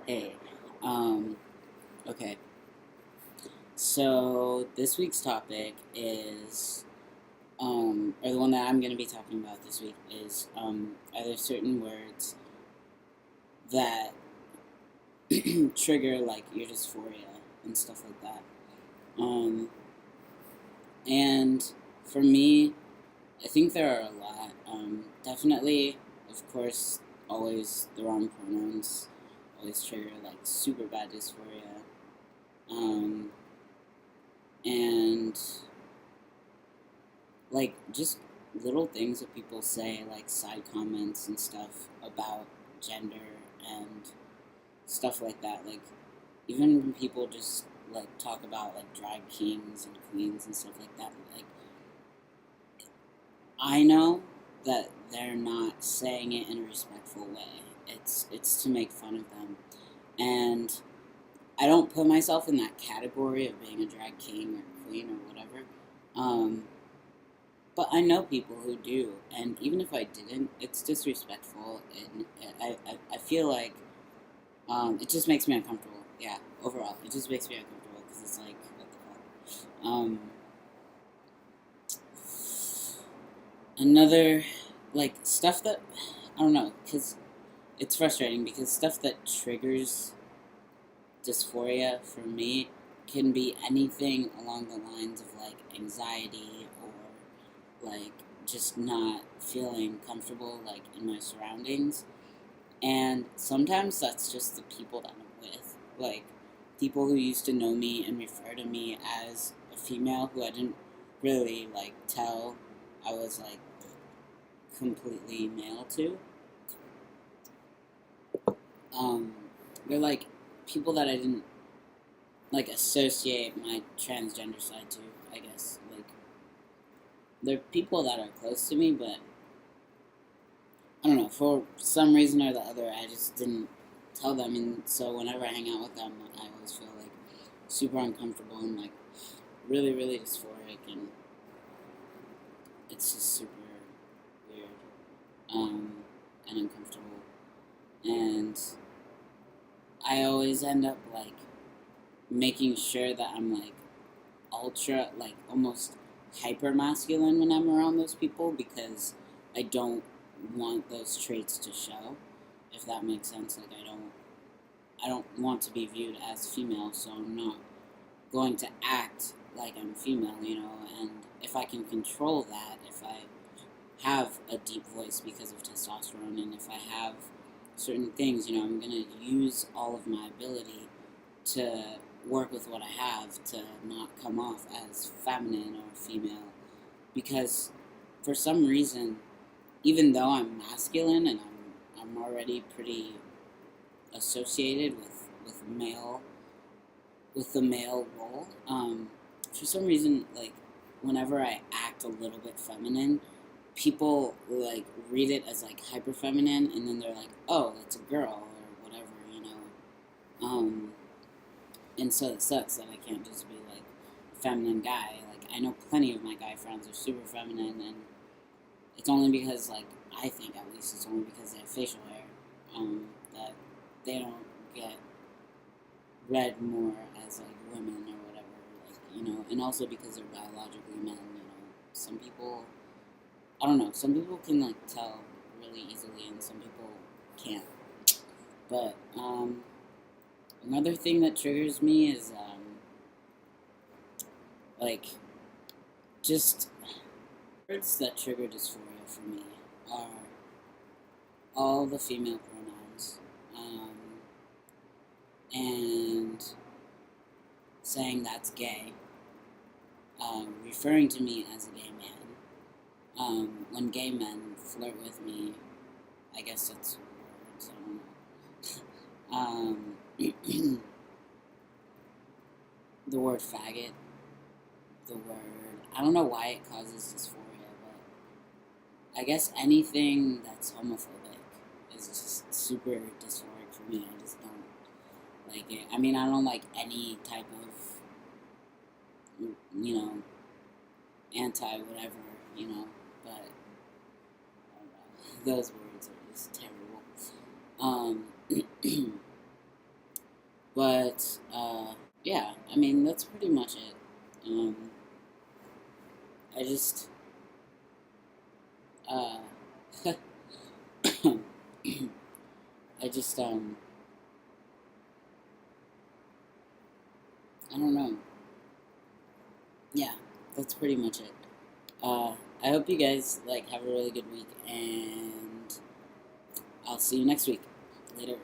Hey, um, okay. So this week's topic is, or the one that I'm going to be talking about this week is, are there certain words that trigger like your dysphoria and stuff like that? Um, and for me, I think there are a lot. Definitely, of course, always the wrong pronouns always trigger like super bad dysphoria. Um, and like just little things that people say, like side comments and stuff about gender and stuff like that. Like even when people just like talk about like drag kings and queens and stuff like that, like I know that they're not saying it in a respectful way. It's to make fun of them, and I don't put myself in that category of being a drag king or queen or whatever. Um, But I know people who do, and even if I didn't, it's disrespectful, and I feel like it just makes me uncomfortable. Yeah, overall, it just makes me uncomfortable because it's like, what the fuck? Another, like, stuff that, I don't know, because it's frustrating because stuff that triggers dysphoria for me can be anything along the lines of, like, anxiety or, like, just not feeling comfortable, like, in my surroundings. And sometimes that's just the people that I'm with. Like, people who used to know me and refer to me as a female who I didn't really, like, tell I was, like, completely male to. Um, they're, like, people that I didn't, like, associate my transgender side to, I guess. Like, they're people that are close to me, but I don't know, for some reason or the other, I just didn't tell them, and so whenever I hang out with them, I always feel like super uncomfortable and like really, really dysphoric, and it's just super weird and uncomfortable. And I always end up like making sure that I'm like ultra, like almost hyper masculine when I'm around those people because I don't want those traits to show, if that makes sense. Like I don't want to be viewed as female, so I'm not going to act like I'm female, and if I can control that, if I have a deep voice because of testosterone, and if I have certain things, I'm going to use all of my ability to work with what I have to not come off as feminine or female, because for some reason, even though I'm masculine and I'm already pretty associated with male with the male role. For some reason, like whenever I act a little bit feminine, people like read it as like hyper feminine, and then they're like, "Oh, that's a girl" or whatever. And so it sucks that I can't just be like a feminine guy. Like I know plenty of my guy friends are super feminine, and it's only because like I think at least it's only because they have facial hair that they don't get read more as like women or whatever, and also because they're biologically men. Some people, I don't know, some people can like tell really easily, and some people can't. But another thing that triggers me is like just words that trigger dysphoria for me are all the female pronouns, and saying that's gay, referring to me as a gay man. When gay men flirt with me, I guess that's words, I don't know. The word faggot, the word, I don't know why it causes dysphoria, but I guess anything that's homophobic is just super dysphoric for me. I just don't like it. I mean, I don't like any type of, you know, anti whatever, but those words are just terrible. Um, But yeah, I mean that's pretty much it. I just uh, I just I don't know. Yeah, that's pretty much it. I hope you guys like have a really good week, and I'll see you next week. Later.